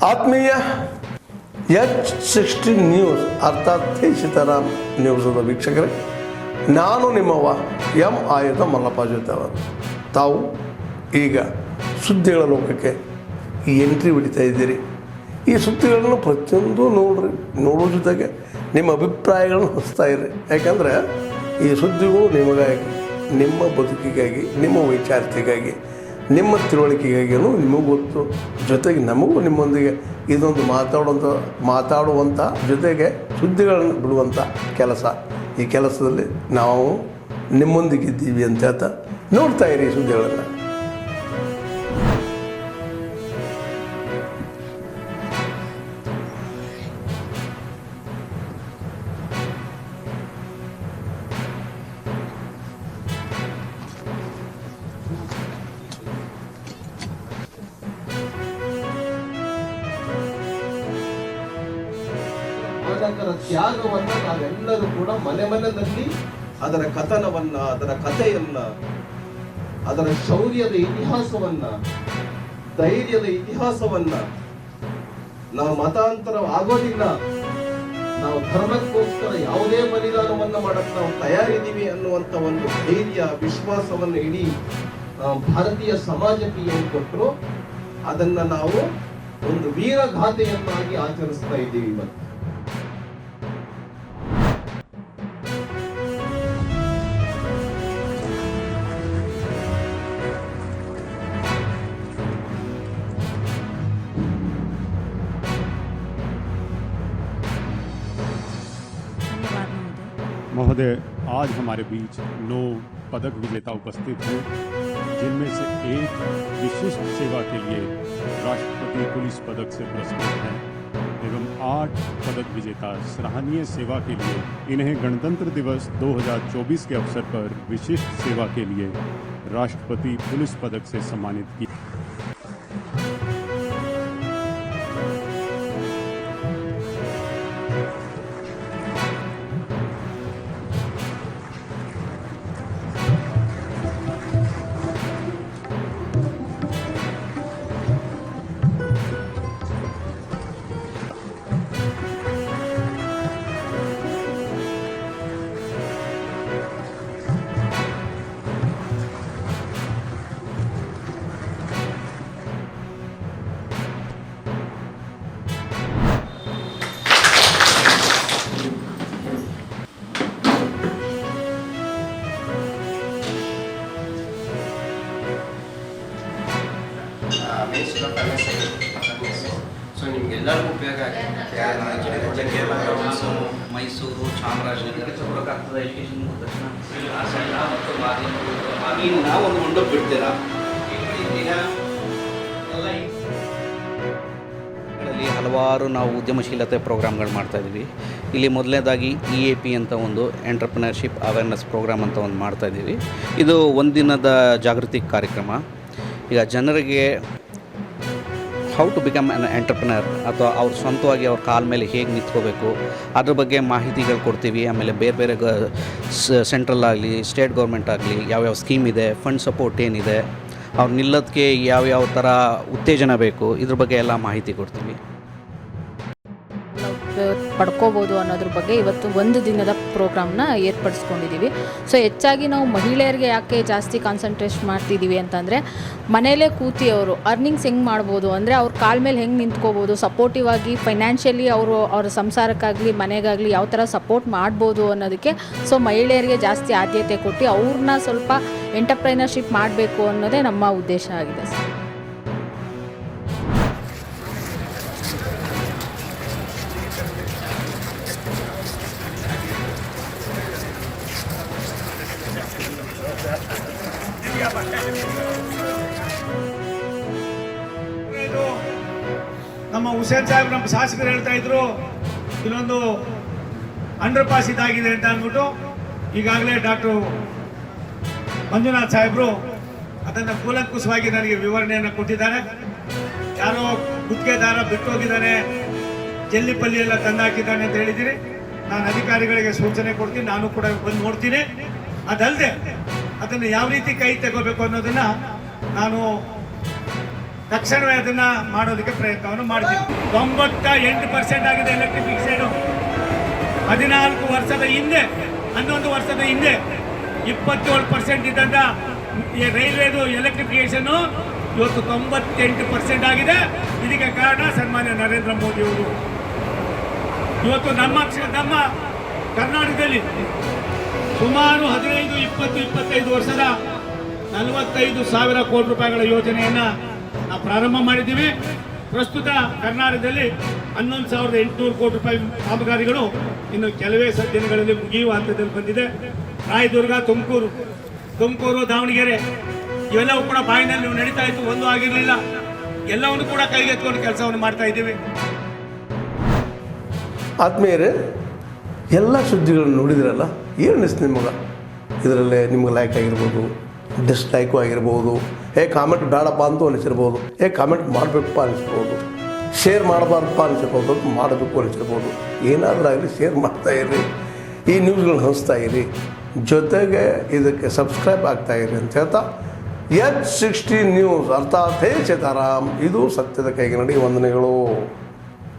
ಆತ್ಮೀಯ H60 news ಅರ್ಥಾತ್ ಸೀತಾರಾಮ್ ನ್ಯೂಸದ ವೀಕ್ಷಕರೇ, ನಾನು ನಿಮ್ಮವ ಎಂ ಆಯುಧ ಮಲ್ಲಪ್ಪ ಜೊತೆವರು. ತಾವು ಈಗ ಸುದ್ದಿಗಳ ಲೋಕಕ್ಕೆ ಎಂಟ್ರಿ ಹೊಡಿತಾ ಇದ್ದೀರಿ. ಈ ಸುದ್ದಿಗಳನ್ನು ಪ್ರತಿಯೊಂದು ನೋಡೋ ಜೊತೆಗೆ ನಿಮ್ಮ ಅಭಿಪ್ರಾಯಗಳನ್ನು ಹಂಚ್ತಾ ಇರಿ. ಯಾಕಂದರೆ ಈ ಸುದ್ದಿಗಳು ನಿಮಗಾಗಿ, ನಿಮ್ಮ ಬದುಕಿಗಾಗಿ, ನಿಮ್ಮ ವೈಚಾರಿಕೆಗಾಗಿ, ನಿಮ್ಮ ತಿಳುವಳಿಕೆಗಾಗಿಯೂ ನಿಮಗೂ ಗೊತ್ತು. ಜೊತೆಗೆ ನಮಗೂ ನಿಮ್ಮೊಂದಿಗೆ ಇದೊಂದು ಮಾತಾಡುವಂಥ ಜೊತೆಗೆ ಸುದ್ದಿಗಳನ್ನು ಬಿಡುವಂಥ ಕೆಲಸ. ಈ ಕೆಲಸದಲ್ಲಿ ನಾವು ನಿಮ್ಮೊಂದಿಗಿದ್ದೀವಿ ಅಂತ ಹೇಳ್ತಾ ನೋಡ್ತಾ ಇರಿ ಸುದ್ದಿಗಳನ್ನು. ಮಾನಕರ ತ್ಯಾಗವನ್ನ ನಾವೆಲ್ಲರೂ ಕೂಡ ಮನೆಯಲ್ಲಿ ಅದರ ಕಥನವನ್ನ, ಅದರ ಕಥೆಯನ್ನ, ಅದರ ಶೌರ್ಯದ ಇತಿಹಾಸವನ್ನ, ಧೈರ್ಯದ ಇತಿಹಾಸವನ್ನ, ನಾವು ಮತಾಂತರ ಆಗೋದಿಲ್ಲ, ನಾವು ಧರ್ಮಕ್ಕೋಸ್ಕರ ಯಾವುದೇ ಬಲಿದಾನವನ್ನ ಮಾಡಕ್ಕೆ ನಾವು ತಯಾರಿದ್ದೀವಿ ಅನ್ನುವಂತ ಒಂದು ಧೈರ್ಯ, ವಿಶ್ವಾಸವನ್ನು ಇಡೀ ಭಾರತೀಯ ಸಮಾಜಕ್ಕೆ ಏನು ಕೊಟ್ಟರು ಅದನ್ನ ನಾವು ಒಂದು ವೀರಗಾಥೆಯನ್ನಾಗಿ ಆಚರಿಸ್ತಾ ಇದ್ದೀವಿ. ಇವತ್ತು महोदय, आज हमारे बीच 9 पदक विजेता उपस्थित हैं, जिनमें से एक विशिष्ट सेवा के लिए राष्ट्रपति पुलिस पदक से पुरस्कृत हैं एवं 8 पदक विजेता सराहनीय सेवा के लिए इन्हें गणतंत्र दिवस 2024 के अवसर पर विशिष्ट सेवा के लिए राष्ट्रपति पुलिस पदक से सम्मानित किया। ಸೊ ನಿಮ್ಗೆಲ್ಲರಿಗೂ ಉಪಯೋಗ ಆಗಿದೆ. ಮೈಸೂರು, ಚಾಮರಾಜನಗರ, ಚೌಡಕಾಗ್ತದ ಎಜುಕೇಷನ್ ದಕ್ಷಿಣ ಮತ್ತು ಮಾದಿನ ಒಂದು ಮಂಡಪ ಬಿಡ್ತೀರಾ. ಇದರಲ್ಲಿ ಹಲವಾರು ನಾವು ಉದ್ಯಮಶೀಲತೆ ಪ್ರೋಗ್ರಾಮ್ಗಳು ಮಾಡ್ತಾಯಿದ್ವಿ. ಇಲ್ಲಿ ಮೊದಲನೇದಾಗಿ EAP ಅಂತ ಒಂದು ಎಂಟರ್ಪ್ರಿನರ್ಶಿಪ್ ಅವೇರ್ನೆಸ್ ಪ್ರೋಗ್ರಾಮ್ ಅಂತ ಒಂದು ಮಾಡ್ತಾಯಿದ್ದೀವಿ. ಇದು ಒಂದಿನದ ಜಾಗೃತಿ ಕಾರ್ಯಕ್ರಮ. ಈಗ ಜನರಿಗೆ how to become an entrepreneur ಅಥವಾ ಅವ್ರ ಸ್ವಂತವಾಗಿ ಅವ್ರ ಕಾಲ ಮೇಲೆ ಹೇಗೆ ನಿಂತ್ಕೋಬೇಕು ಅದ್ರ ಬಗ್ಗೆ ಮಾಹಿತಿಗಳು ಕೊಡ್ತೀವಿ. ಆಮೇಲೆ ಬೇರೆ ಬೇರೆ ಸೆಂಟ್ರಲ್ ಆಗಲಿ, ಸ್ಟೇಟ್ ಗೌರ್ಮೆಂಟ್ ಆಗಲಿ ಯಾವ್ಯಾವ ಸ್ಕೀಮ್ ಇದೆ, ಫಂಡ್ ಸಪೋರ್ಟ್ ಏನಿದೆ, ಅವ್ರು ನಿಲ್ಲೋದಕ್ಕೆ ಯಾವ್ಯಾವ ಥರ ಉತ್ತೇಜನ ಬೇಕು, ಇದ್ರ ಬಗ್ಗೆ ಎಲ್ಲ ಮಾಹಿತಿ ಕೊಡ್ತೀವಿ. ಪಡ್ಕೋಬೋದು ಅನ್ನೋದ್ರ ಬಗ್ಗೆ ಇವತ್ತು ಒಂದು ದಿನದ ಪ್ರೋಗ್ರಾಮ್ನ ಏರ್ಪಡಿಸ್ಕೊಂಡಿದ್ದೀವಿ. ಸೊ ಹೆಚ್ಚಾಗಿ ನಾವು ಮಹಿಳೆಯರಿಗೆ ಯಾಕೆ ಜಾಸ್ತಿ ಕಾನ್ಸಂಟ್ರೇಟ್ ಮಾಡ್ತಿದ್ದೀವಿ ಅಂತಂದರೆ, ಮನೆಯಲ್ಲೇ ಕೂತಿ ಅವರು ಅರ್ನಿಂಗ್ಸ್ ಹೆಂಗೆ ಮಾಡ್ಬೋದು, ಅಂದರೆ ಅವ್ರ ಕಾಲ ಮೇಲೆ ಹೆಂಗೆ ನಿಂತ್ಕೋಬೋದು, ಸಪೋರ್ಟಿವ್ ಆಗಿ ಫೈನಾನ್ಷಿಯಲಿ ಅವ್ರ ಸಂಸಾರಕ್ಕಾಗಲಿ ಮನೆಗಾಗಲಿ ಯಾವ ಥರ ಸಪೋರ್ಟ್ ಮಾಡ್ಬೋದು ಅನ್ನೋದಕ್ಕೆ ಸೊ ಮಹಿಳೆಯರಿಗೆ ಜಾಸ್ತಿ ಆದ್ಯತೆ ಕೊಟ್ಟು ಅವ್ರನ್ನ ಸ್ವಲ್ಪ ಎಂಟರ್ಪ್ರೈನರ್ಶಿಪ್ ಮಾಡಬೇಕು ಅನ್ನೋದೇ ನಮ್ಮ ಉದ್ದೇಶ ಆಗಿದೆ ಸರ್. ನಮ್ಮ ಹುಸೇನ್ ಸಾಹೇಬ್, ನಮ್ಮ ಶಾಸಕರು ಹೇಳ್ತಾ ಇದ್ರು ಇನ್ನೊಂದು ಅಂಡರ್ ಪಾಸ್ ಇದಾಗಿದೆ ಅಂತ ಅಂದ್ಬಿಟ್ಟು ಈಗಾಗಲೇ ಡಾಕ್ಟರ್ ಮಂಜುನಾಥ್ ಸಾಹೇಬರು ಅದನ್ನು ಕೂಲಂಕುಷವಾಗಿ ನನಗೆ ವಿವರಣೆಯನ್ನು ಕೊಟ್ಟಿದ್ದಾರೆ. ಯಾರೋ ಗುತ್ತಿಗೆದಾರ ಬಿಟ್ಟೋಗಿದ್ದಾನೆ, ಜಲ್ಲಿಪಲ್ಲಿ ಎಲ್ಲ ತಂದಾಕಿದ್ದಾನೆ ಅಂತ ಹೇಳಿದ್ದೀರಿ. ನಾನು ಅಧಿಕಾರಿಗಳಿಗೆ ಸೂಚನೆ ಕೊಡ್ತೀನಿ, ನಾನು ಕೂಡ ಬಂದು ನೋಡ್ತೀನಿ. ಅದಲ್ಲದೆ ಅದನ್ನು ಯಾವ ರೀತಿ ಕೈ ತಗೋಬೇಕು ಅನ್ನೋದನ್ನು ನಾನು ತಕ್ಷಣವೇ ಅದನ್ನ ಮಾಡೋದಕ್ಕೆ ಪ್ರಯತ್ನವನ್ನು ಮಾಡ್ತೀವಿ. 98% ಆಗಿದೆ ಎಲೆಕ್ಟ್ರಿಫಿಕೇಶನ್. 11 ವರ್ಷದ ಹಿಂದೆ 27% ಇದ್ದಂಥ ರೈಲ್ವೆದು ಎಲೆಕ್ಟ್ರಿಫಿಕೇಶನ್ ಇವತ್ತು 98% ಆಗಿದೆ. ಇದಕ್ಕೆ ಕಾರಣ ಸನ್ಮಾನ್ಯ ನರೇಂದ್ರ ಮೋದಿ ಅವರು. ಇವತ್ತು ನಮ್ಮ ಕರ್ನಾಟಕದಲ್ಲಿ ಸುಮಾರು 15, 20, 25 ವರ್ಷದ 45,000 ಕೋಟಿ ರೂಪಾಯಿಗಳ ಯೋಜನೆಯನ್ನು ನಾವು ಪ್ರಾರಂಭ ಮಾಡಿದ್ದೀವಿ. ಪ್ರಸ್ತುತ ಕರ್ನಾಟಕದಲ್ಲಿ 11,800 ಕೋಟಿ ರೂಪಾಯಿ ಕಾಮಗಾರಿಗಳು ಇನ್ನು ಕೆಲವೇ ದಿನಗಳಲ್ಲಿ ಮುಗಿಯುವ ಹಂತದಲ್ಲಿ ಬಂದಿದೆ. ರಾಯದುರ್ಗ, ತುಮಕೂರು, ದಾವಣಗೆರೆ ಇವೆಲ್ಲವೂ ಕೂಡ ಬಾಯಿನಲ್ಲಿ ನಡೀತಾ ಇತ್ತು, ಒಂದು ಆಗಿರಲಿಲ್ಲ. ಎಲ್ಲವನ್ನು ಕೂಡ ಕೈಗೆತ್ಕೊಂಡು ಕೆಲಸವನ್ನು ಮಾಡ್ತಾ ಇದ್ದೀವಿ. ಆದ್ಮೇಲೆ ಎಲ್ಲ ಸುದ್ದಿಗಳನ್ನು ನೋಡಿದ್ರಲ್ಲ, ಏನು ಅನಿಸ್ತು ನಿಮಗೆ? ಇದರಲ್ಲೇ ನಿಮ್ಗೆ ಲೈಕ್ ಆಗಿರ್ಬೋದು, ಡಿಸ್ಲೈಕು ಆಗಿರ್ಬೋದು, ಕಾಮೆಂಟ್ ಬೇಡಪ್ಪ ಅಂತೂ ಅನಿಸಿರ್ಬೋದು, ಕಾಮೆಂಟ್ ಮಾಡಬೇಕಪ್ಪ ಅನಿಸ್ಬೋದು, ಶೇರ್ ಮಾಡಬಾರ್ದಪ್ಪ ಅನಿಸಿರ್ಬೋದು, ಮಾಡಬೇಕು ಅನಿಸಿರ್ಬೋದು. ಏನಾದರೂ ಆಗಲಿ ಶೇರ್ ಮಾಡ್ತಾಯಿರಿ, ಈ ನ್ಯೂಸ್ಗಳನ್ನ ಹಂಚ್ತಾ ಇರಿ, ಜೊತೆಗೆ ಇದಕ್ಕೆ ಸಬ್ಸ್ಕ್ರೈಬ್ ಆಗ್ತಾಯಿರಿ ಅಂತ ಹೇಳ್ತಾ H16 ನ್ಯೂಸ್ ಅರ್ಥಾತ್ ಹೇ ಸೀತಾರಾಮ್, ಇದು ಸತ್ಯದ ಕೈಗೆ ನಡಿ. ವಂದನೆಗಳು.